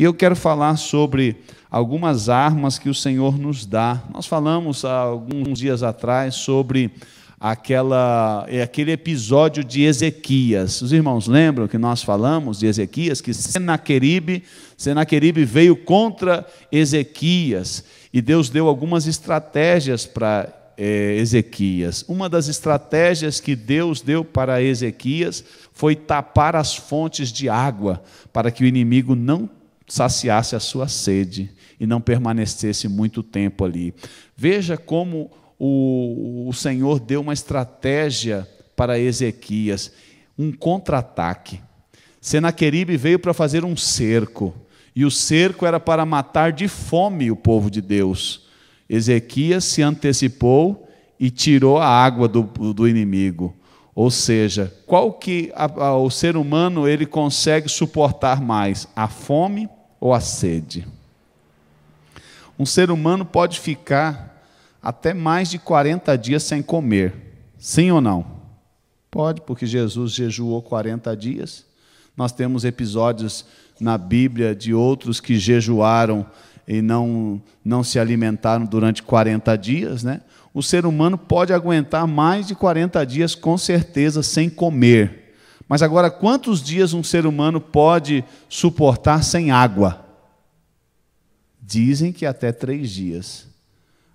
E eu quero falar sobre algumas armas que o Senhor nos dá. Nós falamos há alguns dias atrás sobre aquele episódio de Ezequias. Os irmãos lembram que nós falamos de Ezequias, que Senaqueribe veio contra Ezequias, e Deus deu algumas estratégias para Ezequias. Uma das estratégias que Deus deu para Ezequias foi tapar as fontes de água, para que o inimigo não saciasse a sua sede e não permanecesse muito tempo ali. Veja como o Senhor deu uma estratégia para Ezequias, um contra-ataque. Senaqueribe veio para fazer um cerco, e o cerco era para matar de fome o povo de Deus. Ezequias se antecipou e tirou a água do inimigo. Ou seja, qual que o ser humano ele consegue suportar mais, a fome ou a sede? Um ser humano pode ficar até mais de 40 dias sem comer, sim ou não? Pode, porque Jesus jejuou 40 dias. Nós temos episódios na Bíblia de outros que jejuaram e não se alimentaram durante 40 dias, né? O ser humano pode aguentar mais de 40 dias, com certeza, sem comer. Mas agora, quantos dias um ser humano pode suportar sem água? Dizem que até 3 dias.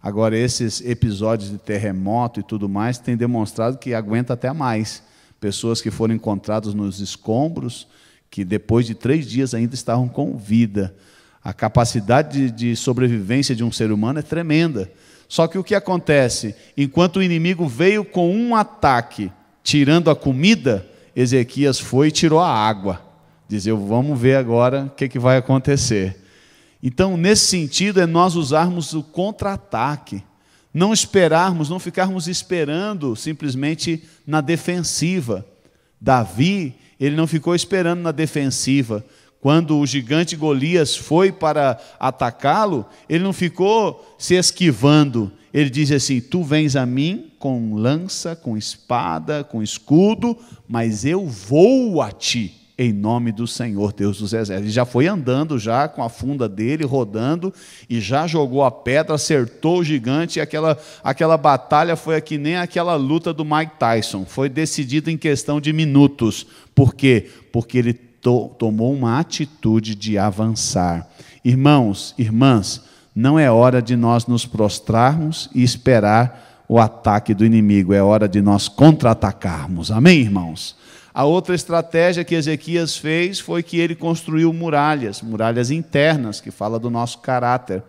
Agora, esses episódios de terremoto e tudo mais têm demonstrado que aguenta até mais. Pessoas que foram encontradas nos escombros, que depois de 3 dias ainda estavam com vida. A capacidade de sobrevivência de um ser humano é tremenda. Só que o que acontece? Enquanto o inimigo veio com um ataque, tirando a comida, Ezequias foi e tirou a água. Dizia, vamos ver agora o que vai acontecer. Então, nesse sentido, é nós usarmos o contra-ataque. Não esperarmos, não ficarmos esperando simplesmente na defensiva. Davi, ele não ficou esperando na defensiva. Quando o gigante Golias foi para atacá-lo, ele não ficou se esquivando. Ele diz assim, tu vens a mim com lança, com espada, com escudo, mas eu vou a ti, em nome do Senhor, Deus dos exércitos. Ele já foi andando já com a funda dele, rodando, e já jogou a pedra, acertou o gigante, e aquela batalha foi que nem aquela luta do Mike Tyson. Foi decidida em questão de minutos. Por quê? Porque ele tomou uma atitude de avançar. Irmãos, irmãs, não é hora de nós nos prostrarmos e esperar o ataque do inimigo, é hora de nós contra-atacarmos. Amém, irmãos? A outra estratégia que Ezequias fez foi que ele construiu muralhas internas, que fala do nosso caráter.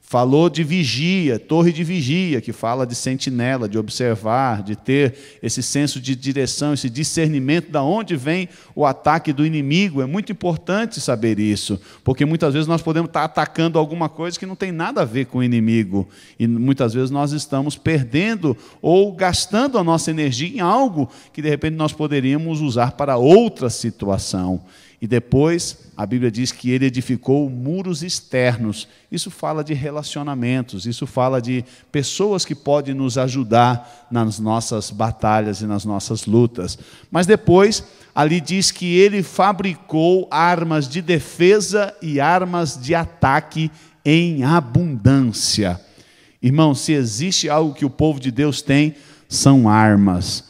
Falou de vigia, torre de vigia, que fala de sentinela, de observar, de ter esse senso de direção, esse discernimento de onde vem o ataque do inimigo. É muito importante saber isso, porque muitas vezes nós podemos estar atacando alguma coisa que não tem nada a ver com o inimigo, e muitas vezes nós estamos perdendo ou gastando a nossa energia em algo que de repente nós poderíamos usar para outra situação. E depois, a Bíblia diz que ele edificou muros externos. Isso fala de relacionamentos, isso fala de pessoas que podem nos ajudar nas nossas batalhas e nas nossas lutas. Mas depois, ali diz que ele fabricou armas de defesa e armas de ataque em abundância. Irmão, se existe algo que o povo de Deus tem, são armas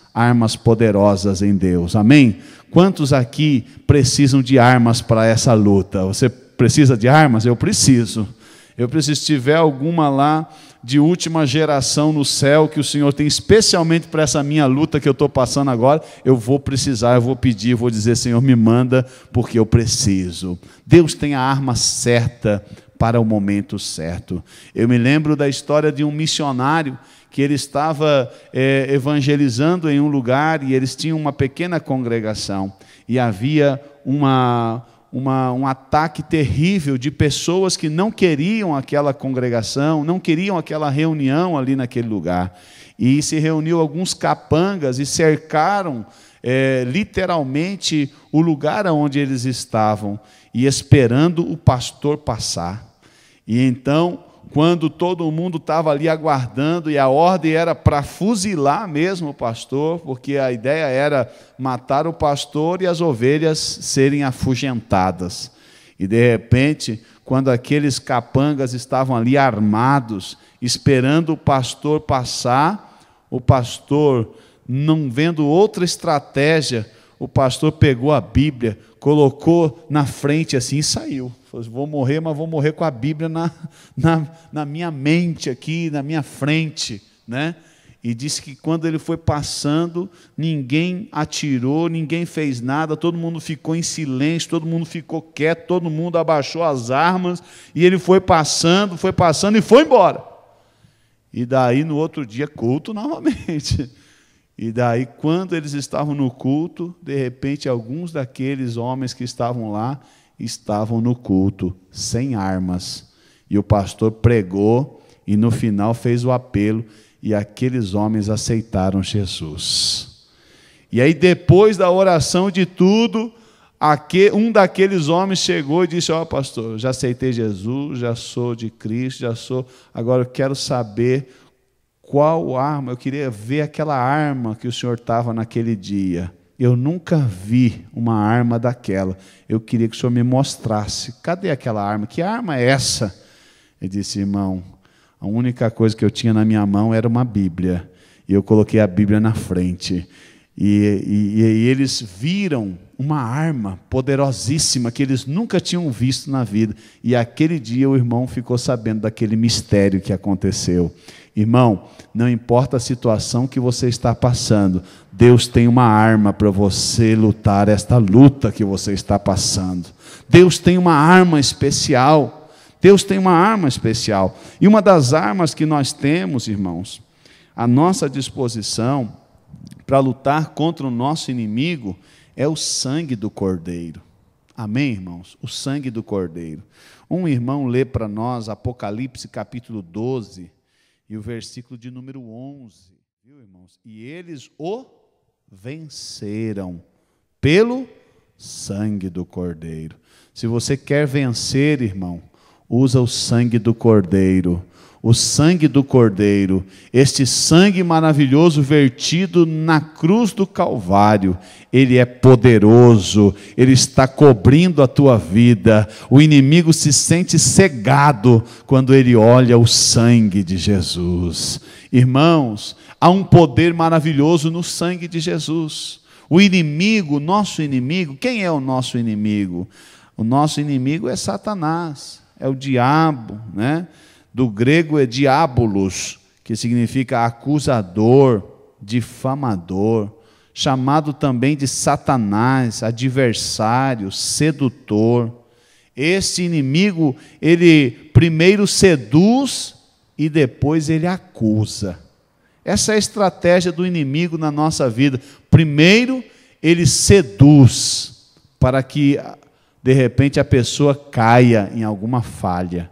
poderosas em Deus. Amém? Quantos aqui precisam de armas para essa luta? Você precisa de armas? Eu preciso. Se tiver alguma lá de última geração no céu, que o Senhor tem especialmente para essa minha luta que eu estou passando agora, eu vou precisar, eu vou pedir, eu vou dizer, Senhor, me manda, porque eu preciso. Deus tem a arma certa para o momento certo. Eu me lembro da história de um missionário que ele estava evangelizando em um lugar, e eles tinham uma pequena congregação, e havia um ataque terrível de pessoas que não queriam aquela congregação, não queriam aquela reunião ali naquele lugar, e se reuniu alguns capangas e cercaram literalmente o lugar onde eles estavam, e esperando o pastor passar. E então, quando todo mundo estava ali aguardando, e a ordem era para fuzilar mesmo o pastor, porque a ideia era matar o pastor e as ovelhas serem afugentadas. E de repente, quando aqueles capangas estavam ali armados, esperando o pastor passar, o pastor, não vendo outra estratégia, o pastor pegou a Bíblia, colocou na frente assim e saiu. Falou, vou morrer, mas vou morrer com a Bíblia na minha mente aqui, na minha frente, né? E disse que quando ele foi passando, ninguém atirou, ninguém fez nada, todo mundo ficou em silêncio, todo mundo ficou quieto, todo mundo abaixou as armas, e ele foi passando e foi embora. E daí, no outro dia, culto novamente. E daí, quando eles estavam no culto, de repente, alguns daqueles homens que estavam lá, estavam no culto, sem armas. E o pastor pregou, e no final fez o apelo, e aqueles homens aceitaram Jesus. E aí, depois da oração de tudo, um daqueles homens chegou e disse, pastor, eu já aceitei Jesus, já sou de Cristo, agora eu quero saber qual arma, eu queria ver aquela arma que o senhor estava naquele dia. Eu nunca vi uma arma daquela, eu queria que o senhor me mostrasse, cadê aquela arma? Que arma é essa? Ele disse, irmão, a única coisa que eu tinha na minha mão era uma Bíblia, e eu coloquei a Bíblia na frente, e eles viram uma arma poderosíssima que eles nunca tinham visto na vida, e aquele dia o irmão ficou sabendo daquele mistério que aconteceu. Irmão, não importa a situação que você está passando, Deus tem uma arma para você lutar esta luta que você está passando. Deus tem uma arma especial. Deus tem uma arma especial. E uma das armas que nós temos, irmãos, à nossa disposição para lutar contra o nosso inimigo é o sangue do Cordeiro. Amém, irmãos? O sangue do Cordeiro. Um irmão lê para nós Apocalipse capítulo 12 e o versículo de número 11. Viu, irmãos? E eles o venceram pelo sangue do Cordeiro. Se você quer vencer, irmão, usa o sangue do Cordeiro. O sangue do Cordeiro, este sangue maravilhoso vertido na cruz do Calvário, ele é poderoso, ele está cobrindo a tua vida. O inimigo se sente cegado quando ele olha o sangue de Jesus. Irmãos, há um poder maravilhoso no sangue de Jesus. O inimigo, nosso inimigo, quem é o nosso inimigo? O nosso inimigo é Satanás, é o diabo, né? Do grego é diabolos, que significa acusador, difamador, chamado também de Satanás, adversário, sedutor. Este inimigo, ele primeiro seduz e depois ele acusa. Essa é a estratégia do inimigo na nossa vida. Primeiro, ele seduz para que, de repente, a pessoa caia em alguma falha.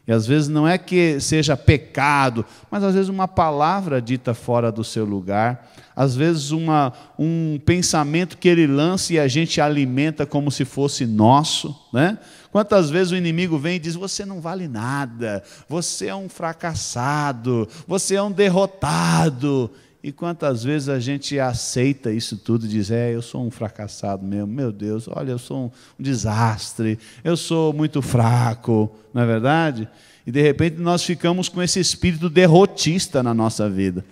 E às vezes não é que seja pecado, mas às vezes uma palavra dita fora do seu lugar, às vezes um pensamento que ele lança e a gente alimenta como se fosse nosso, né? Quantas vezes o inimigo vem e diz, você não vale nada, você é um fracassado, você é um derrotado. E quantas vezes a gente aceita isso tudo e diz, eu sou um fracassado mesmo, meu Deus, olha, eu sou um desastre, eu sou muito fraco, não é verdade? E de repente nós ficamos com esse espírito derrotista na nossa vida.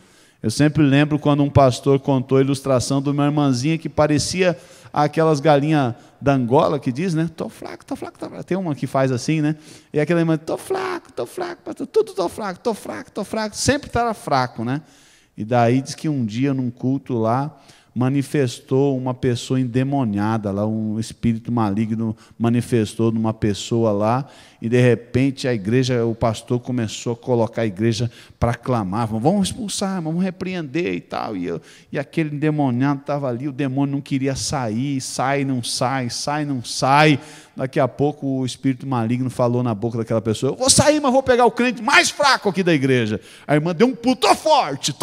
Eu sempre lembro quando um pastor contou a ilustração de uma irmãzinha que parecia aquelas galinhas da Angola que diz, né? Tô fraco, tô fraco, tô fraco. Tem uma que faz assim, né? E aquela irmã, tô fraco, pastor, tudo tô fraco, sempre estava fraco, né? E daí diz que um dia, num culto lá, manifestou uma pessoa endemoniada lá, um espírito maligno manifestou numa pessoa lá, e de repente a igreja, o pastor começou a colocar a igreja para clamar, vamos expulsar, vamos repreender e tal, e aquele endemoniado estava ali, o demônio não queria sair, sai, não sai, daqui a pouco o espírito maligno falou na boca daquela pessoa, eu vou sair, mas vou pegar o crente mais fraco aqui da igreja. A irmã deu um pulo, tô forte,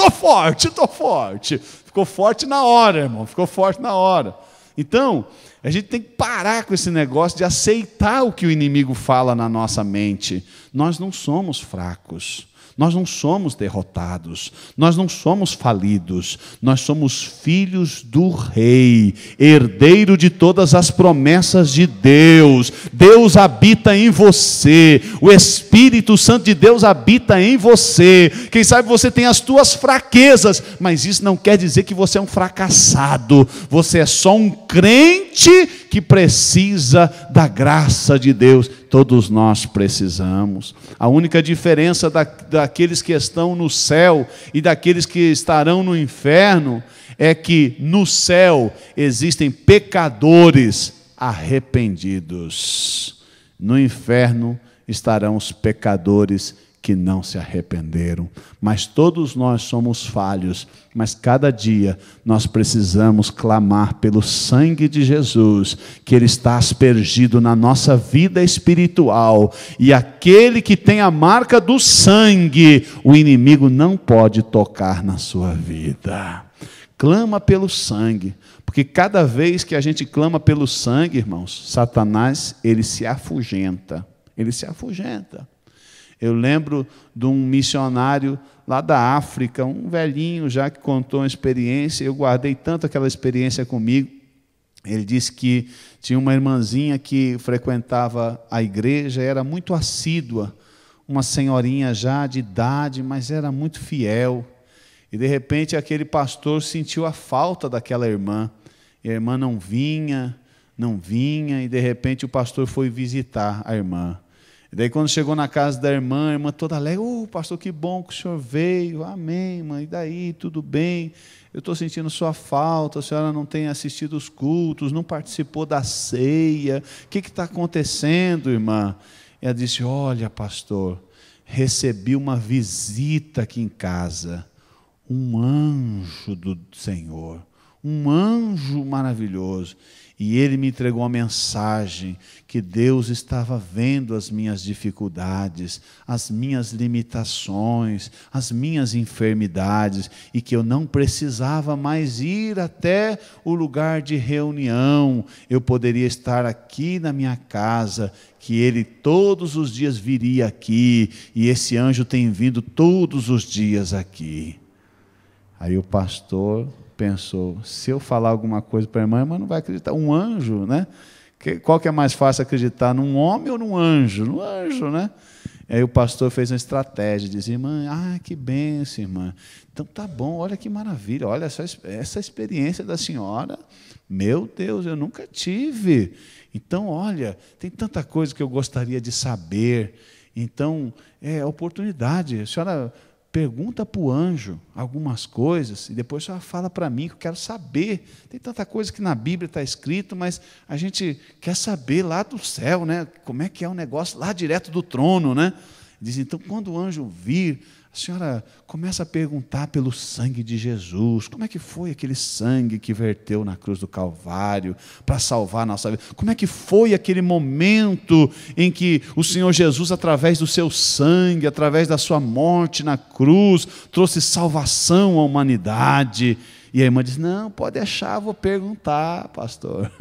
ficou forte na hora, irmão, ficou forte na hora. Então, a gente tem que parar com esse negócio de aceitar o que o inimigo fala na nossa mente. Nós não somos fracos, Nós não somos derrotados, nós não somos falidos, nós somos filhos do Rei, herdeiro de todas as promessas de Deus. Deus habita em você, o Espírito Santo de Deus habita em você. Quem sabe você tem as tuas fraquezas, mas isso não quer dizer que você é um fracassado. Você é só um crente que precisa da graça de Deus. Todos nós precisamos. A única diferença daqueles que estão no céu e daqueles que estarão no inferno é que no céu existem pecadores arrependidos. No inferno estarão os pecadores que não se arrependeram. Mas todos nós somos falhos, mas cada dia nós precisamos clamar pelo sangue de Jesus, que Ele está aspergido na nossa vida espiritual, e aquele que tem a marca do sangue, o inimigo não pode tocar na sua vida. Clama pelo sangue, porque cada vez que a gente clama pelo sangue, irmãos, Satanás, ele se afugenta, Eu lembro de um missionário lá da África, um velhinho já que contou uma experiência, eu guardei tanto aquela experiência comigo. Ele disse que tinha uma irmãzinha que frequentava a igreja, era muito assídua, uma senhorinha já de idade, mas era muito fiel. E de repente aquele pastor sentiu a falta daquela irmã, e a irmã não vinha, e de repente o pastor foi visitar a irmã. E daí quando chegou na casa da irmã, a irmã toda alegre, pastor, que bom que o senhor veio, amém, mãe, e daí, tudo bem, eu estou sentindo sua falta, a senhora não tem assistido os cultos, não participou da ceia, o que está acontecendo, irmã? E ela disse, olha, pastor, recebi uma visita aqui em casa, um anjo do Senhor, um anjo maravilhoso, e ele me entregou uma mensagem que Deus estava vendo as minhas dificuldades, as minhas limitações, as minhas enfermidades, e que eu não precisava mais ir até o lugar de reunião, eu poderia estar aqui na minha casa, que ele todos os dias viria aqui, e esse anjo tem vindo todos os dias aqui. Aí o pastor pensou, se eu falar alguma coisa para a irmã não vai acreditar. Um anjo, né? Qual que é mais fácil acreditar, num homem ou num anjo? No anjo, né? E aí o pastor fez uma estratégia, dizia, irmã, que bênção, irmã. Então tá bom, olha que maravilha, olha essa experiência da senhora, meu Deus, eu nunca tive. Então, olha, tem tanta coisa que eu gostaria de saber. Então, é oportunidade. A senhora pergunta para o anjo algumas coisas e depois só fala para mim que eu quero saber. Tem tanta coisa que na Bíblia está escrito, mas a gente quer saber lá do céu, né? Como é que é o negócio lá direto do trono, né? Diz, então, quando o anjo vir, a senhora começa a perguntar pelo sangue de Jesus. Como é que foi aquele sangue que verteu na cruz do Calvário para salvar a nossa vida? Como é que foi aquele momento em que o Senhor Jesus, através do seu sangue, através da sua morte na cruz, trouxe salvação à humanidade? E a irmã diz, não, pode deixar, vou perguntar, pastor.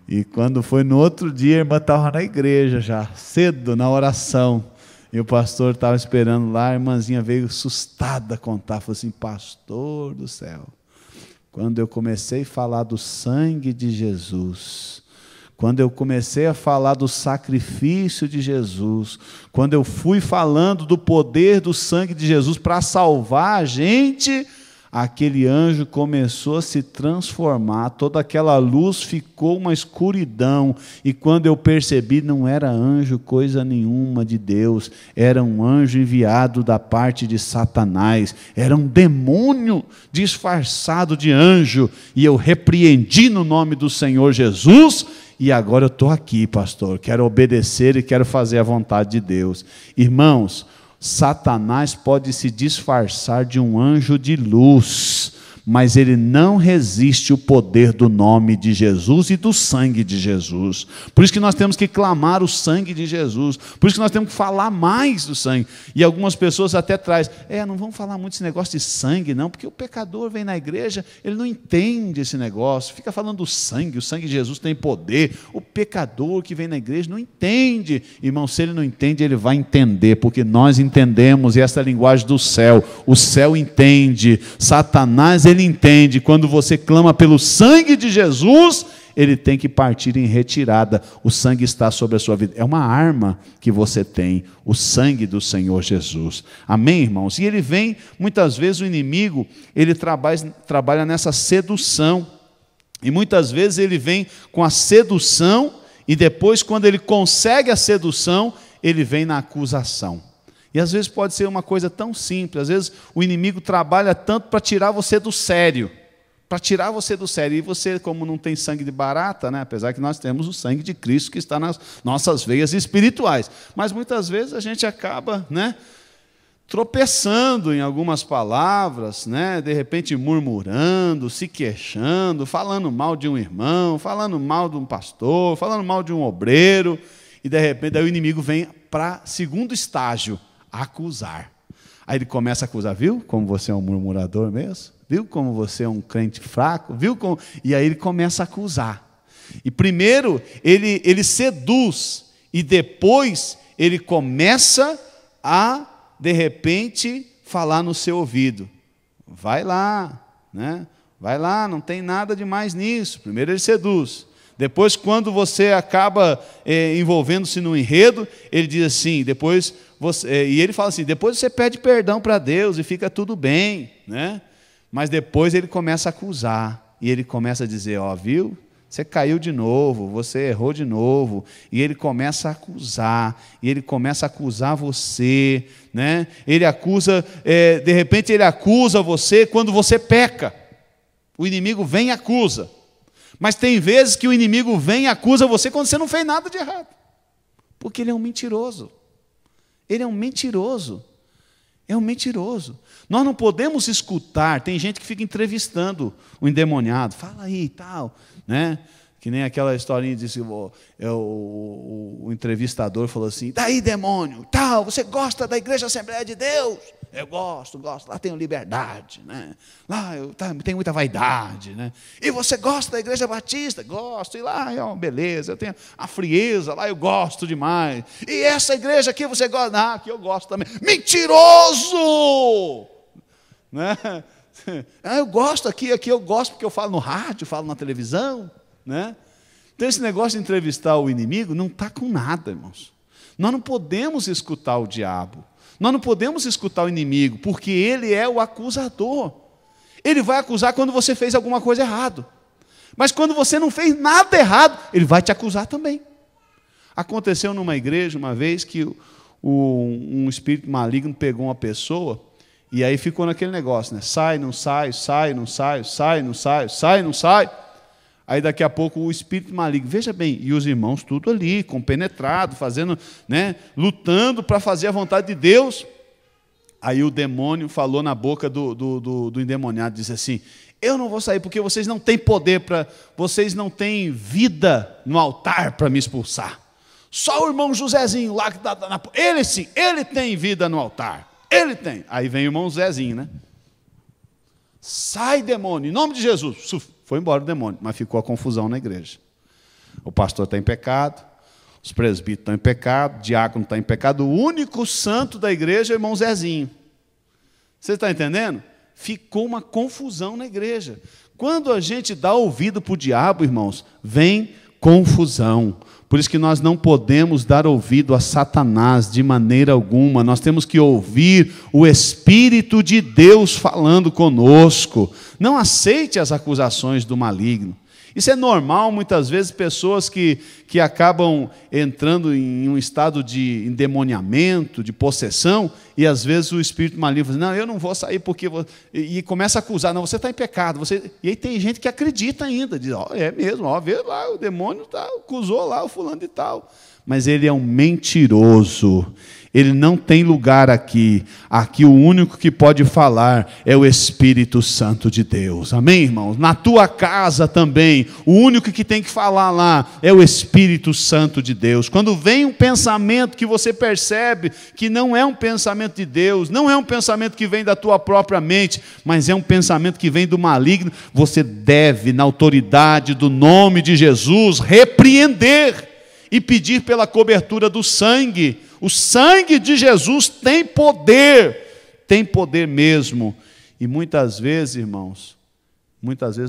E quando foi no outro dia, a irmã estava na igreja já, cedo, na oração. E o pastor estava esperando lá, a irmãzinha veio assustada contar, falou assim, pastor do céu, quando eu comecei a falar do sangue de Jesus, quando eu comecei a falar do sacrifício de Jesus, quando eu fui falando do poder do sangue de Jesus para salvar a gente, aquele anjo começou a se transformar, toda aquela luz ficou uma escuridão, e quando eu percebi, não era anjo coisa nenhuma de Deus, era um anjo enviado da parte de Satanás, era um demônio disfarçado de anjo, e eu repreendi no nome do Senhor Jesus, e agora eu estou aqui, pastor, quero obedecer e quero fazer a vontade de Deus. Irmãos, Satanás pode se disfarçar de um anjo de luz, mas ele não resiste o poder do nome de Jesus e do sangue de Jesus. Por isso que nós temos que clamar o sangue de Jesus, por isso que nós temos que falar mais do sangue. E algumas pessoas até trazem, não vamos falar muito desse negócio de sangue não, porque o pecador vem na igreja, ele não entende esse negócio, fica falando do sangue, o sangue de Jesus tem poder, o pecador que vem na igreja não entende. Irmão, se ele não entende, ele vai entender, porque nós entendemos, e essa é a linguagem do céu, o céu entende, Satanás ele entende, quando você clama pelo sangue de Jesus, ele tem que partir em retirada, o sangue está sobre a sua vida, é uma arma que você tem, o sangue do Senhor Jesus, amém, irmãos? E ele vem, muitas vezes o inimigo, ele trabalha nessa sedução, e muitas vezes ele vem com a sedução, e depois quando ele consegue a sedução, ele vem na acusação. E às vezes pode ser uma coisa tão simples, às vezes o inimigo trabalha tanto para tirar você do sério, e você, como não tem sangue de barata, né? Apesar que nós temos o sangue de Cristo que está nas nossas veias espirituais, mas muitas vezes a gente acaba, né, tropeçando em algumas palavras, né, de repente murmurando, se queixando, falando mal de um irmão, falando mal de um pastor, falando mal de um obreiro, e de repente daí o inimigo vem para segundo estágio, acusar. Aí ele começa a acusar, viu como você é um murmurador mesmo? Viu como você é um crente fraco? Viu como... E aí ele começa a acusar. E primeiro ele seduz, e depois ele começa a, de repente, falar no seu ouvido. Vai lá, né? Vai lá, não tem nada de mais nisso. Primeiro ele seduz. Depois, quando você acaba envolvendo-se no enredo, ele diz assim, e ele fala assim, depois você pede perdão para Deus e fica tudo bem, né? Mas depois ele começa a acusar, e ele começa a dizer, viu? Você caiu de novo, você errou de novo, e ele começa a acusar, e ele começa a acusar você, né? Ele acusa, de repente ele acusa você quando você peca, o inimigo vem e acusa. Mas tem vezes que o inimigo vem e acusa você quando você não fez nada de errado. Porque ele é um mentiroso. Ele é um mentiroso. É um mentiroso. Nós não podemos escutar, tem gente que fica entrevistando o endemoniado, fala aí e tal, né? Que nem aquela historinha disse, o entrevistador falou assim, daí demônio, tal, você gosta da Igreja Assembleia de Deus? Eu gosto, lá tenho liberdade, né? Lá eu tenho muita vaidade, né? E você gosta da Igreja Batista? Gosto, e lá é uma beleza, eu tenho a frieza, lá eu gosto demais. E essa igreja aqui você gosta? Ah, aqui eu gosto também. Mentiroso! Né? Eu gosto aqui eu gosto porque eu falo no rádio, falo na televisão, né? Então esse negócio de entrevistar o inimigo não está com nada, irmãos. Nós não podemos escutar o diabo. Nós não podemos escutar o inimigo, porque ele é o acusador. Ele vai acusar quando você fez alguma coisa errada. Mas quando você não fez nada errado, ele vai te acusar também. Aconteceu numa igreja uma vez que um espírito maligno pegou uma pessoa, e aí ficou naquele negócio, né? Sai, não sai, sai, não sai, sai, não sai, sai, não sai. Aí daqui a pouco o espírito maligno, veja bem, e os irmãos tudo ali, compenetrado, fazendo, né, lutando para fazer a vontade de Deus. Aí o demônio falou na boca do endemoniado, disse assim, eu não vou sair porque vocês não têm poder, vocês não têm vida no altar para me expulsar. Só o irmão Josézinho lá, ele sim, ele tem vida no altar, ele tem. Aí vem o irmão Zezinho, né? Sai, demônio, em nome de Jesus. Foi embora o demônio, mas ficou a confusão na igreja. O pastor está em pecado, os presbíteros estão em pecado, o diácono está em pecado, o único santo da igreja é o irmão Zezinho. Você está entendendo? Ficou uma confusão na igreja. Quando a gente dá ouvido para o diabo, irmãos, vem confusão. Por isso que nós não podemos dar ouvido a Satanás de maneira alguma. Nós temos que ouvir o Espírito de Deus falando conosco. Não aceite as acusações do maligno. Isso é normal, muitas vezes, pessoas que acabam entrando em um estado de endemoniamento, de possessão, e às vezes o espírito maligno fala, não, eu não vou sair porque... E começa a acusar, não, você está em pecado. E aí tem gente que acredita ainda, diz, é mesmo, vê lá, o demônio acusou lá o fulano de tal. mas ele é um mentiroso. Ele não tem lugar aqui. Aqui o único que pode falar é o Espírito Santo de Deus. Amém, irmãos? Na tua casa também, o único que tem que falar lá é o Espírito Santo de Deus. Quando vem um pensamento que você percebe que não é um pensamento de Deus, não é um pensamento que vem da tua própria mente, mas é um pensamento que vem do maligno, você deve, na autoridade do nome de Jesus, repreender e pedir pela cobertura do sangue. O sangue de Jesus tem poder mesmo. E muitas vezes, irmãos,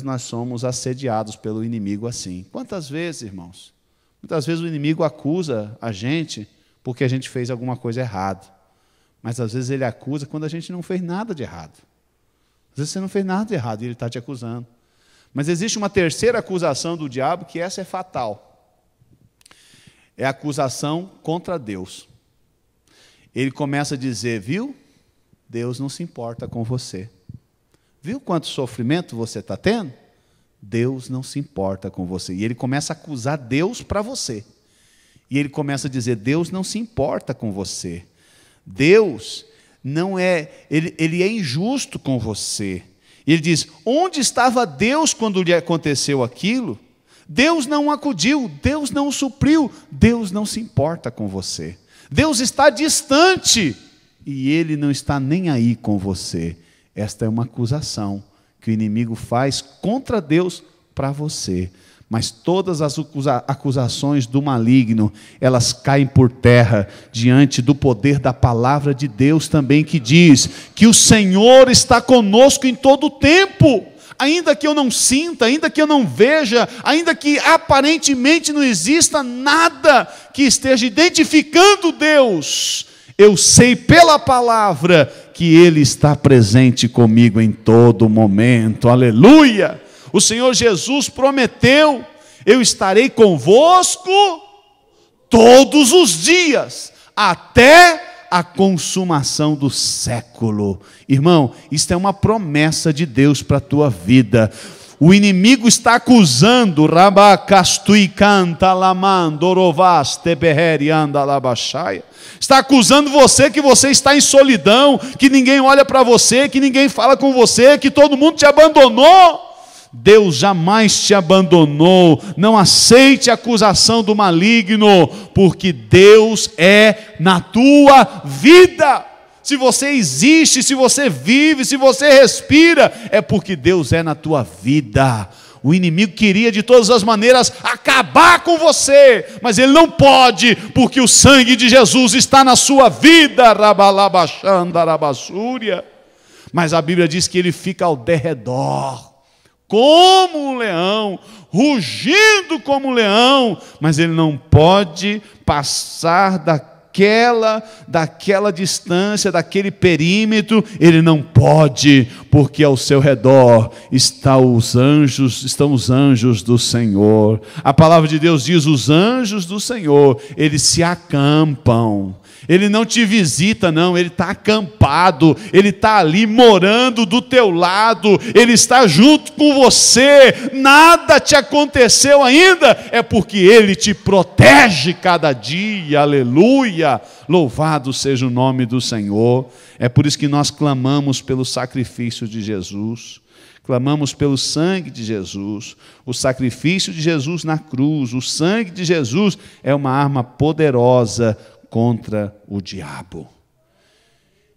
nós somos assediados pelo inimigo assim. Quantas vezes, irmãos? Muitas vezes o inimigo acusa a gente porque a gente fez alguma coisa errada. Mas às vezes ele acusa quando a gente não fez nada de errado. Às vezes você não fez nada de errado e ele está te acusando. Mas existe uma terceira acusação do diabo, que essa é fatal. É a acusação contra Deus. Ele começa a dizer, viu? Deus não se importa com você. Viu quanto sofrimento você está tendo? Deus não se importa com você. E ele começa a acusar Deus para você. E ele começa a dizer, Deus não se importa com você. Deus não é, ele é injusto com você. E ele diz, onde estava Deus quando lhe aconteceu aquilo? Deus não acudiu, Deus não supriu, Deus não se importa com você. Deus está distante e Ele não está nem aí com você. Esta é uma acusação que o inimigo faz contra Deus para você. Mas todas as acusações do maligno, elas caem por terra diante do poder da palavra de Deus também, que diz que o Senhor está conosco em todo o tempo. Ainda que eu não sinta, ainda que eu não veja, ainda que aparentemente não exista nada que esteja identificando Deus, eu sei pela palavra que Ele está presente comigo em todo momento. Aleluia! O Senhor Jesus prometeu, eu estarei convosco todos os dias, até a consumação do século. Irmão, isto é uma promessa de Deus para a tua vida. O inimigo está acusando, está acusando você que você está em solidão, que ninguém olha para você, que ninguém fala com você, que todo mundo te abandonou. Deus jamais te abandonou. Não aceite a acusação do maligno, porque Deus é na tua vida. Se você existe, se você vive, se você respira, é porque Deus é na tua vida. O inimigo queria de todas as maneiras acabar com você, mas ele não pode, porque o sangue de Jesus está na sua vida. Mas a Bíblia diz que ele fica ao derredor, como um leão, rugindo como um leão, mas ele não pode passar daquela distância, daquele perímetro, ele não pode, porque ao seu redor estão os anjos do Senhor. A palavra de Deus diz, os anjos do Senhor, eles se acampam. Ele não te visita, não, ele está acampado, ele está ali morando do teu lado, ele está junto com você, nada te aconteceu ainda, é porque ele te protege cada dia, aleluia, louvado seja o nome do Senhor. É por isso que nós clamamos pelo sacrifício de Jesus, clamamos pelo sangue de Jesus, o sacrifício de Jesus na cruz, o sangue de Jesus é uma arma poderosa contra o diabo.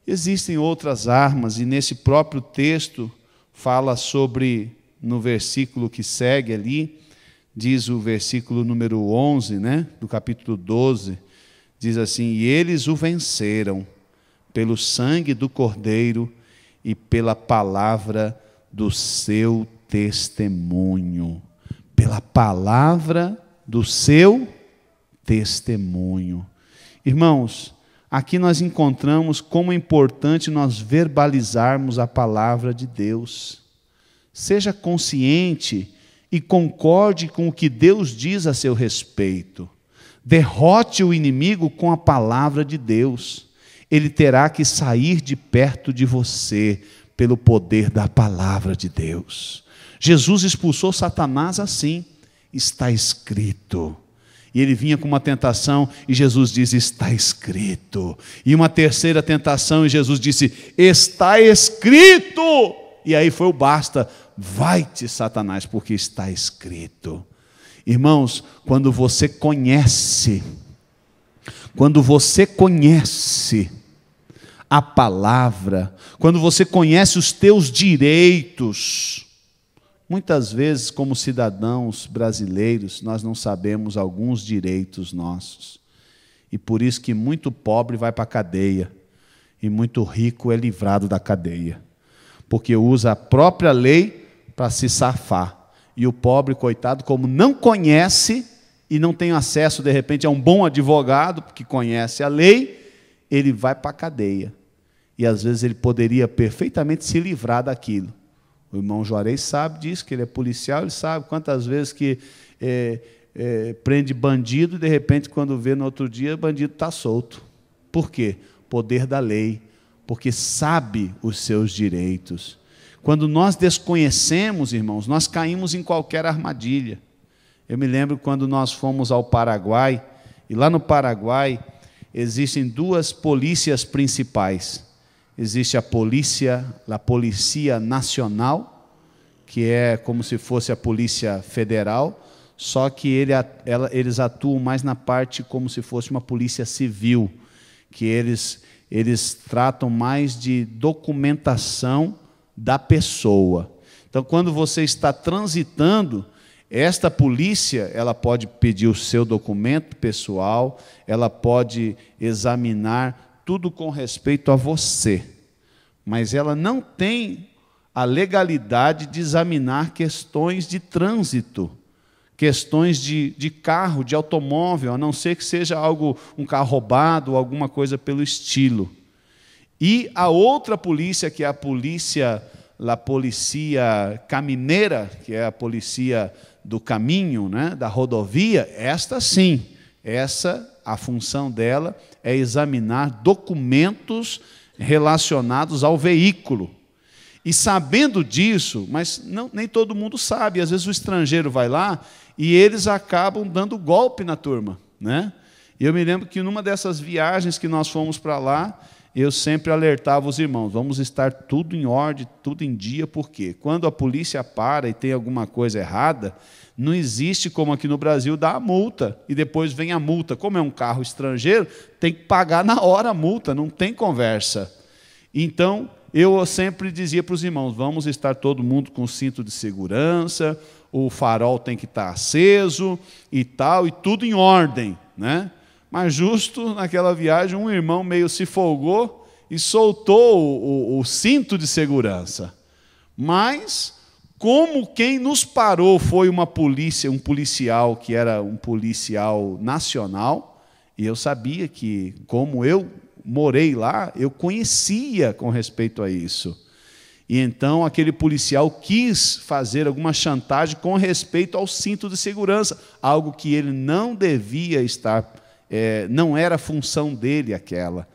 Existem outras armas, e nesse próprio texto fala sobre, no versículo que segue ali, diz o versículo número 11, do capítulo 12, diz assim, e eles o venceram pelo sangue do Cordeiro e pela palavra do seu testemunho. Pela palavra do seu testemunho. Irmãos, aqui nós encontramos como é importante nós verbalizarmos a palavra de Deus. Seja consciente e concorde com o que Deus diz a seu respeito. Derrote o inimigo com a palavra de Deus. Ele terá que sair de perto de você pelo poder da palavra de Deus. Jesus expulsou Satanás assim, está escrito. E ele vinha com uma tentação e Jesus diz: está escrito. E uma terceira tentação e Jesus disse: está escrito. E aí foi o basta: vai-te, Satanás, porque está escrito. Irmãos, quando você conhece a palavra, quando você conhece os teus direitos, muitas vezes, como cidadãos brasileiros, nós não sabemos alguns direitos nossos. E por isso que muito pobre vai para a cadeia e muito rico é livrado da cadeia, porque usa a própria lei para se safar. E o pobre, coitado, como não conhece e não tem acesso, de repente, a um bom advogado que conhece a lei, ele vai para a cadeia. E às vezes ele poderia perfeitamente se livrar daquilo. O irmão Juarez sabe disso, que ele é policial, ele sabe quantas vezes que prende bandido e, de repente, quando vê no outro dia, o bandido está solto. Por quê? Poder da lei, porque sabe os seus direitos. Quando nós desconhecemos, irmãos, nós caímos em qualquer armadilha. Eu me lembro quando nós fomos ao Paraguai, e lá no Paraguai existem duas polícias principais. Existe a Polícia Nacional, que é como se fosse a Polícia Federal, só que eles atuam mais na parte como se fosse uma polícia civil, que eles tratam mais de documentação da pessoa. Então, quando você está transitando, esta polícia, ela pode pedir o seu documento pessoal, ela pode examinar tudo com respeito a você, mas ela não tem a legalidade de examinar questões de trânsito, questões de carro, de automóvel, a não ser que seja um carro roubado ou alguma coisa pelo estilo. E a outra polícia, que é a polícia caminera, que é a polícia do caminho, né, da rodovia, esta sim, a função dela é examinar documentos relacionados ao veículo. E sabendo disso, mas nem todo mundo sabe, às vezes o estrangeiro vai lá e eles acabam dando golpe na turma, né? E eu me lembro que numa dessas viagens que nós fomos para lá, eu sempre alertava os irmãos: vamos estar tudo em ordem, tudo em dia, porque quando a polícia para e tem alguma coisa errada, não existe como aqui no Brasil dar a multa, e depois vem a multa. Como é um carro estrangeiro, tem que pagar na hora a multa, não tem conversa. Então, eu sempre dizia para os irmãos: vamos estar todo mundo com cinto de segurança, o farol tem que estar aceso e tal, e tudo em ordem, né? Mas justo naquela viagem, um irmão meio se folgou e soltou o cinto de segurança. Mas, como quem nos parou foi um policial que era um policial nacional, e eu sabia que, como eu morei lá, eu conhecia com respeito a isso. E então aquele policial quis fazer alguma chantagem com respeito ao cinto de segurança, algo que ele não devia estar, não era a função dele aquela.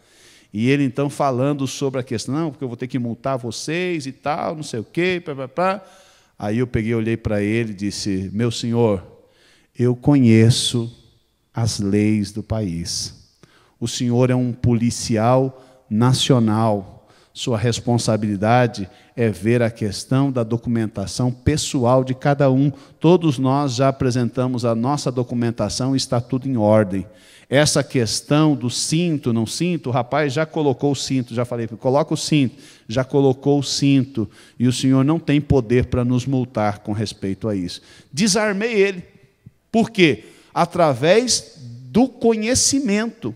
E ele então falando sobre a questão: não, porque eu vou ter que multar vocês e tal, não sei o quê, pá. Aí eu olhei para ele e disse: meu senhor, eu conheço as leis do país. O senhor é um policial nacional. Sua responsabilidade é ver a questão da documentação pessoal de cada um. Todos nós já apresentamos a nossa documentação e está tudo em ordem. Essa questão do cinto, não cinto, o rapaz já colocou o cinto, já falei, coloca o cinto, já colocou o cinto, e o senhor não tem poder para nos multar com respeito a isso. Desarmei ele. Por quê? Através do conhecimento,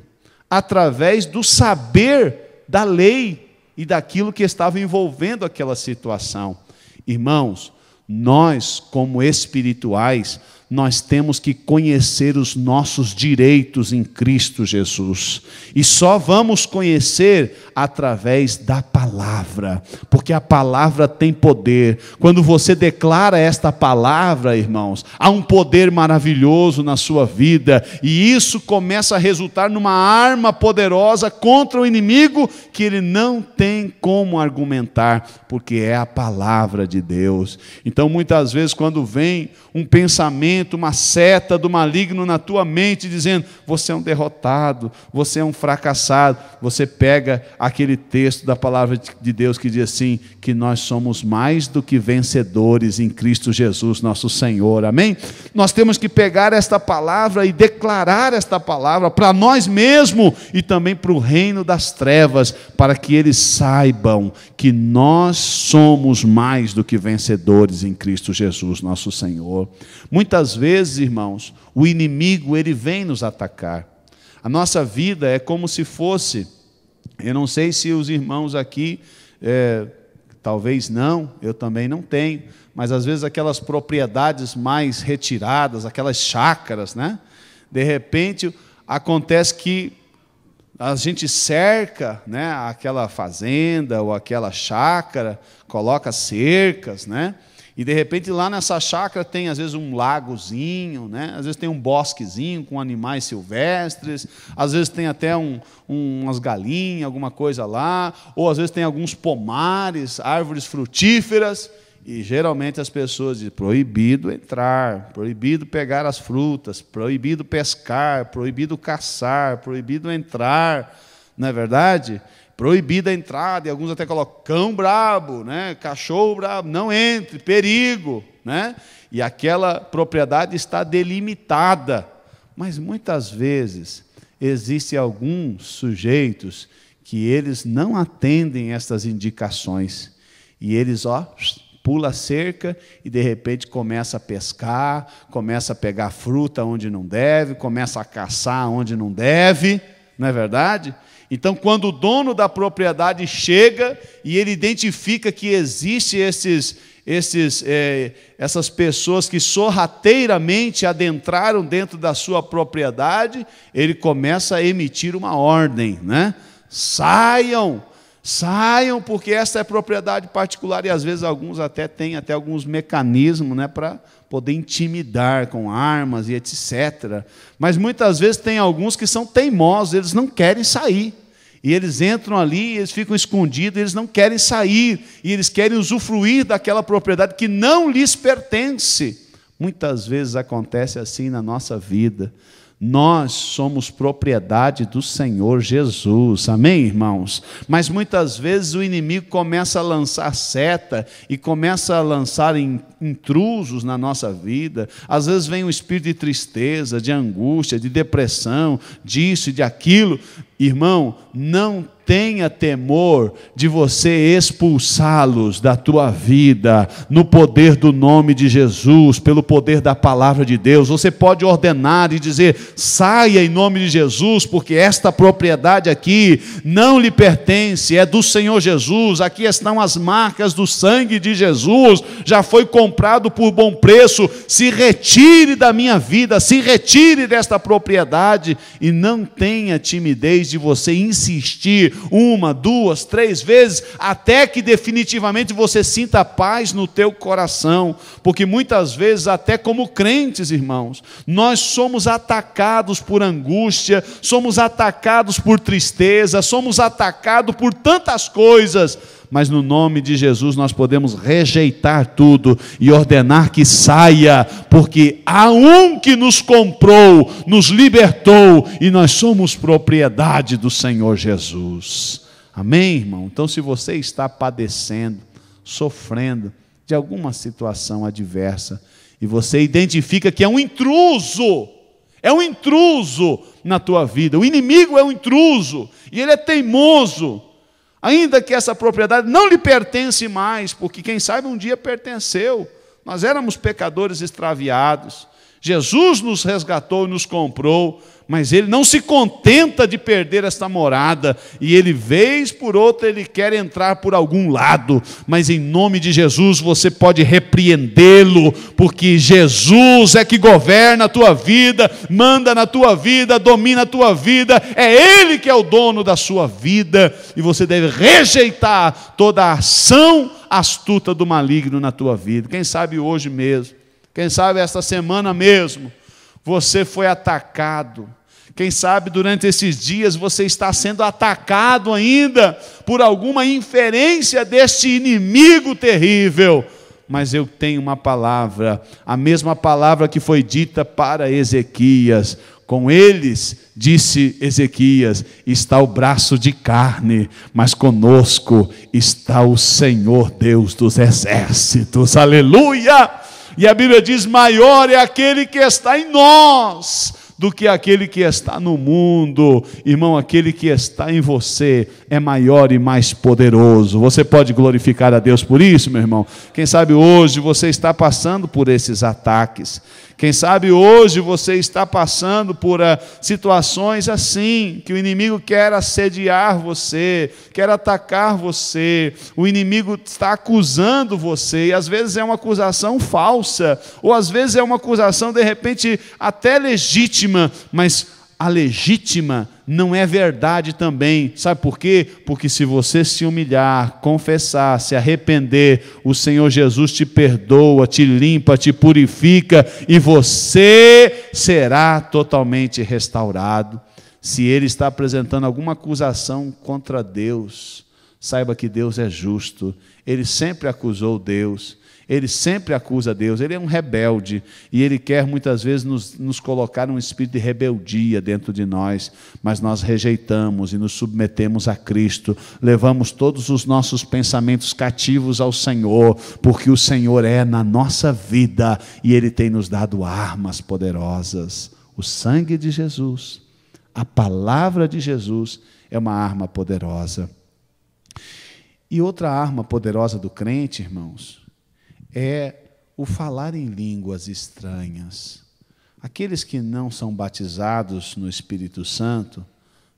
através do saber da lei e daquilo que estava envolvendo aquela situação. Irmãos, nós, como espirituais, nós temos que conhecer os nossos direitos em Cristo Jesus. E só vamos conhecer através da palavra, porque a palavra tem poder. Quando você declara esta palavra, irmãos, há um poder maravilhoso na sua vida, e isso começa a resultar numa arma poderosa contra o inimigo, que ele não tem como argumentar, porque é a palavra de Deus. Então, muitas vezes, quando vem um pensamento pensamento, uma seta do maligno na tua mente, dizendo: você é um derrotado, você é um fracassado. Você pega aquele texto da palavra de Deus que diz assim, que nós somos mais do que vencedores em Cristo Jesus, nosso Senhor, amém? Nós temos que pegar esta palavra e declarar esta palavra para nós mesmos e também para o reino das trevas, para que eles saibam que nós somos mais do que vencedores em Cristo Jesus, nosso Senhor. Muitas vezes, irmãos, o inimigo ele vem nos atacar. A nossa vida é como se fosse, eu não sei se os irmãos aqui, talvez não, eu também não tenho, mas às vezes aquelas propriedades mais retiradas, aquelas chácaras, né? De repente acontece que a gente cerca, né, aquela fazenda ou aquela chácara, coloca cercas, né? E de repente lá nessa chácara tem às vezes um lagozinho, né? Às vezes tem um bosquezinho com animais silvestres, às vezes tem até umas galinhas, alguma coisa lá, ou às vezes tem alguns pomares, árvores frutíferas, e geralmente as pessoas dizem: proibido entrar, proibido pegar as frutas, proibido pescar, proibido caçar, proibido entrar, não é verdade? Proibida a entrada, e alguns até colocam cão brabo, né? Cachorro brabo, não entre, perigo, né? E aquela propriedade está delimitada. Mas muitas vezes existem alguns sujeitos que eles não atendem estas indicações, e eles pula a cerca e de repente começa a pescar, começa a pegar fruta onde não deve, começa a caçar onde não deve, não é verdade? Então, quando o dono da propriedade chega e ele identifica que existe essas pessoas que sorrateiramente adentraram dentro da sua propriedade, ele começa a emitir uma ordem, né? Saiam, porque essa é propriedade particular, e às vezes alguns até têm até alguns mecanismos, né, para poder intimidar com armas e etc. Mas muitas vezes tem alguns que são teimosos, eles não querem sair. E eles entram ali, eles ficam escondidos, eles não querem sair, e eles querem usufruir daquela propriedade que não lhes pertence. Muitas vezes acontece assim na nossa vida. Nós somos propriedade do Senhor Jesus, amém, irmãos? Mas muitas vezes o inimigo começa a lançar seta e começa a lançar intrusos na nossa vida. Às vezes vem um espírito de tristeza, de angústia, de depressão, disso e de aquilo. Irmão, não tenha temor de você expulsá-los da tua vida, no poder do nome de Jesus, pelo poder da palavra de Deus. Você pode ordenar e dizer: saia em nome de Jesus, porque esta propriedade aqui não lhe pertence, é do Senhor Jesus, aqui estão as marcas do sangue de Jesus, já foi comprado por bom preço, se retire da minha vida, se retire desta propriedade, e não tenha timidez de você insistir 1, 2, 3 vezes, até que definitivamente você sinta paz no teu coração, porque muitas vezes, até como crentes, irmãos, nós somos atacados por angústia, somos atacados por tristeza, somos atacados por tantas coisas, mas no nome de Jesus nós podemos rejeitar tudo e ordenar que saia, porque há um que nos comprou, nos libertou, e nós somos propriedade do Senhor Jesus. Amém, irmão? Então, se você está padecendo, sofrendo de alguma situação adversa, e você identifica que é um intruso na tua vida, o inimigo é um intruso, e ele é teimoso, ainda que essa propriedade não lhe pertence mais, porque quem sabe um dia pertenceu. Nós éramos pecadores extraviados. Jesus nos resgatou e nos comprou, mas Ele não se contenta de perder esta morada, e Ele, vez por outra, Ele quer entrar por algum lado, mas em nome de Jesus você pode repreendê-lo, porque Jesus é que governa a tua vida, manda na tua vida, domina a tua vida, é Ele que é o dono da sua vida, e você deve rejeitar toda a ação astuta do maligno na tua vida. Quem sabe hoje mesmo, quem sabe esta semana mesmo, você foi atacado. Quem sabe durante esses dias você está sendo atacado ainda por alguma inferência deste inimigo terrível. mas eu tenho uma palavra, a mesma palavra que foi dita para Ezequias. Com eles, disse Ezequias, está o braço de carne, mas conosco está o Senhor Deus dos exércitos, aleluia! E a Bíblia diz, maior é aquele que está em nós, do que aquele que está no mundo. Irmão, aquele que está em você é maior e mais poderoso. Você pode glorificar a Deus por isso, meu irmão? Quem sabe hoje você está passando por esses ataques. Quem sabe hoje você está passando por situações assim, que o inimigo quer assediar você, quer atacar você, o inimigo está acusando você, e às vezes é uma acusação falsa, ou às vezes é uma acusação de repente até legítima, mas a legítima não é verdade também. Sabe por quê? Porque se você se humilhar, confessar, se arrepender, o Senhor Jesus te perdoa, te limpa, te purifica, e você será totalmente restaurado. Se ele está apresentando alguma acusação contra Deus, saiba que Deus é justo. Ele sempre acusou Deus. Ele sempre acusa Deus, ele é um rebelde, e ele quer muitas vezes nos colocar um espírito de rebeldia dentro de nós, mas nós rejeitamos e nos submetemos a Cristo, levamos todos os nossos pensamentos cativos ao Senhor, porque o Senhor é na nossa vida, e Ele tem nos dado armas poderosas. O sangue de Jesus, a palavra de Jesus é uma arma poderosa. E outra arma poderosa do crente, irmãos, é o falar em línguas estranhas. Aqueles que não são batizados no Espírito Santo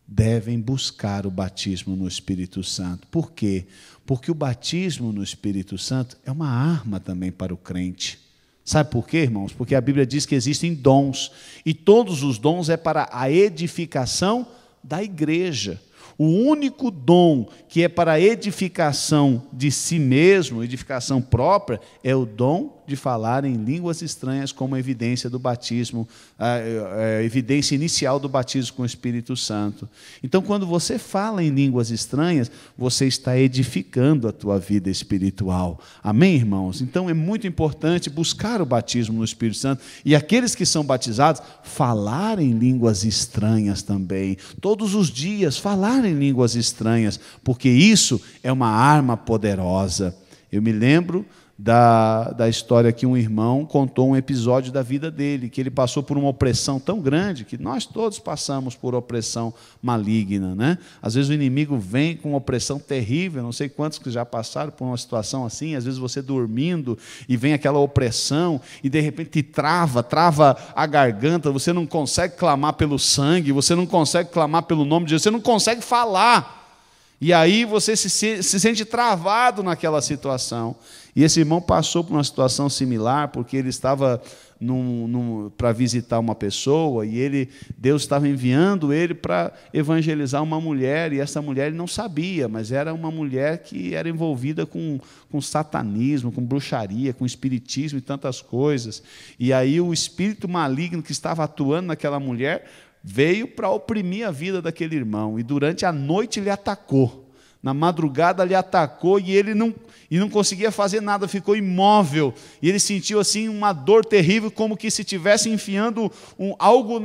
devem buscar o batismo no Espírito Santo. Por quê? Porque o batismo no Espírito Santo é uma arma também para o crente. Sabe por quê, irmãos? Porque a Bíblia diz que existem dons, e todos os dons é para a edificação da igreja. O único dom que é para a edificação de si mesmo, edificação própria, é o dom de falar em línguas estranhas, como evidência do batismo, a evidência inicial do batismo com o Espírito Santo. Então, quando você fala em línguas estranhas, você está edificando a tua vida espiritual. Amém, irmãos? Então, é muito importante buscar o batismo no Espírito Santo, e aqueles que são batizados, falar em línguas estranhas também. Todos os dias, falar em línguas estranhas, porque isso é uma arma poderosa. Eu me lembro da história que um irmão contou, um episódio da vida dele, que ele passou por uma opressão tão grande, que nós todos passamos por opressão maligna, né? Às vezes o inimigo vem com uma opressão terrível, não sei quantos que já passaram por uma situação assim, às vezes você dormindo e vem aquela opressão e de repente te trava a garganta, você não consegue clamar pelo sangue, você não consegue clamar pelo nome de Jesus, você não consegue falar. E aí você se sente travado naquela situação. E esse irmão passou por uma situação similar, porque ele estava para visitar uma pessoa, e Deus estava enviando ele para evangelizar uma mulher, e essa mulher ele não sabia, mas era uma mulher que era envolvida com satanismo, com bruxaria, com espiritismo e tantas coisas. E aí o espírito maligno que estava atuando naquela mulher veio para oprimir a vida daquele irmão, e durante a noite ele atacou. Na madrugada ele atacou, e ele não conseguia fazer nada, ficou imóvel, e ele sentiu assim uma dor terrível, como que se estivesse enfiando algo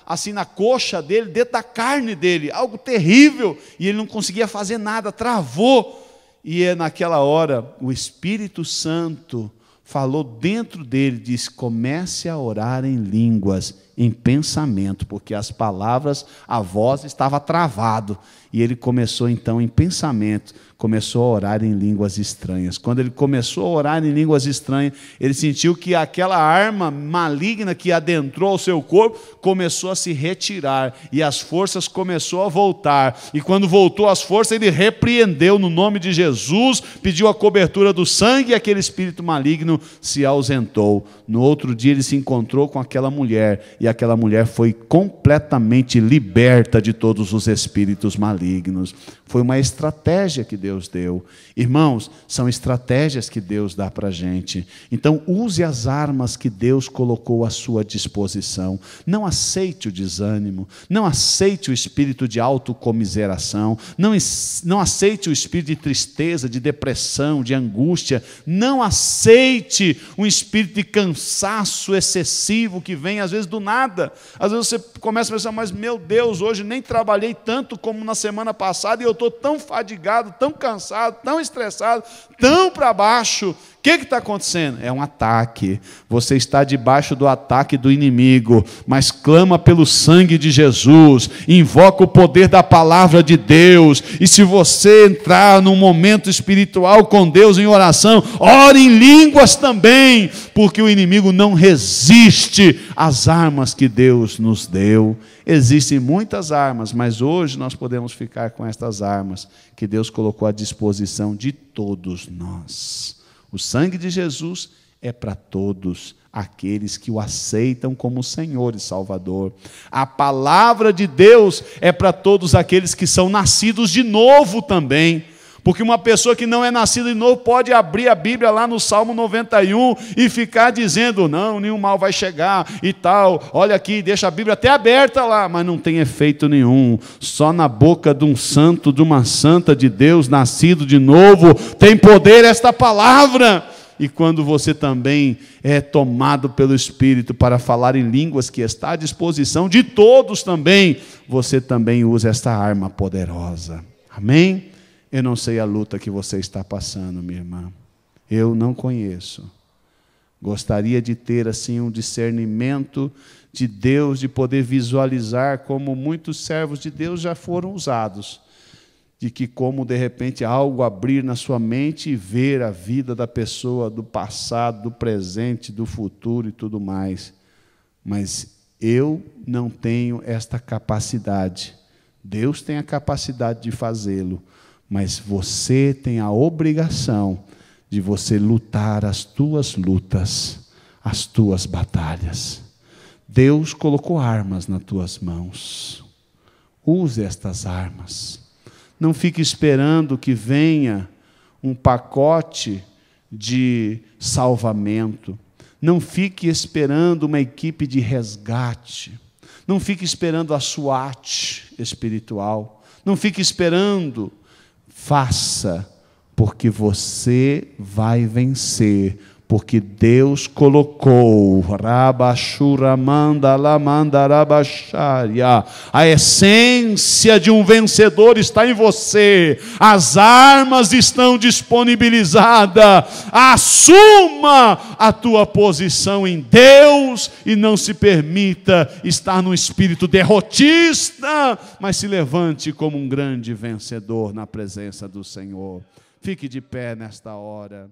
assim na coxa dele, dentro da carne dele, algo terrível, e ele não conseguia fazer nada, travou. E naquela hora o Espírito Santo falou dentro dele, disse: comece a orar em línguas, em pensamento, porque as palavras, a voz estava travado, e ele começou então em pensamento, começou a orar em línguas estranhas. Quando ele começou a orar em línguas estranhas, ele sentiu que aquela arma maligna que adentrou o seu corpo começou a se retirar, e as forças começou a voltar, e quando voltou as forças, ele repreendeu no nome de Jesus, pediu a cobertura do sangue, e aquele espírito maligno se ausentou. No outro dia ele se encontrou com aquela mulher, e e aquela mulher foi completamente liberta de todos os espíritos malignos. Foi uma estratégia que Deus deu. Irmãos, são estratégias que Deus dá para a gente. Então, use as armas que Deus colocou à sua disposição. Não aceite o desânimo, não aceite o espírito de autocomiseração, não aceite o espírito de tristeza, de depressão, de angústia, não aceite um espírito de cansaço excessivo que vem às vezes do nada. Às vezes você começa a pensar, mas meu Deus, hoje nem trabalhei tanto como na semana passada e eu estou tão fadigado, tão cansado, tão estressado, tão para baixo. O que está acontecendo? É um ataque. Você está debaixo do ataque do inimigo, mas clama pelo sangue de Jesus, invoca o poder da palavra de Deus, e se você entrar num momento espiritual com Deus em oração, ore em línguas também, porque o inimigo não resiste às armas que Deus nos deu. Existem muitas armas, mas hoje nós podemos ficar com estas armas que Deus colocou à disposição de todos nós. O sangue de Jesus é para todos aqueles que o aceitam como Senhor e Salvador. A palavra de Deus é para todos aqueles que são nascidos de novo também. Porque uma pessoa que não é nascida de novo pode abrir a Bíblia lá no Salmo 91 e ficar dizendo, não, nenhum mal vai chegar e tal. Olha aqui, deixa a Bíblia até aberta lá, mas não tem efeito nenhum. Só na boca de um santo, de uma santa de Deus, nascido de novo, tem poder esta palavra. E quando você também é tomado pelo Espírito para falar em línguas que está à disposição de todos também, você também usa esta arma poderosa. Amém? Eu não sei a luta que você está passando, minha irmã. Eu não conheço. Gostaria de ter assim um discernimento de Deus, de poder visualizar como muitos servos de Deus já foram usados. De que como de repente algo abrir na sua mente e ver a vida da pessoa, do passado, do presente, do futuro e tudo mais. Mas eu não tenho esta capacidade. Deus tem a capacidade de fazê-lo. Mas você tem a obrigação de você lutar as tuas lutas, as tuas batalhas. Deus colocou armas nas tuas mãos. Use estas armas. Não fique esperando que venha um pacote de salvamento. Não fique esperando uma equipe de resgate. Não fique esperando a SWAT espiritual. Não fique esperando. Faça, porque você vai vencer, porque Deus colocou a essência de um vencedor está em você, as armas estão disponibilizadas. Assuma a tua posição em Deus e não se permita estar no espírito derrotista, mas se levante como um grande vencedor na presença do Senhor. Fique de pé nesta hora.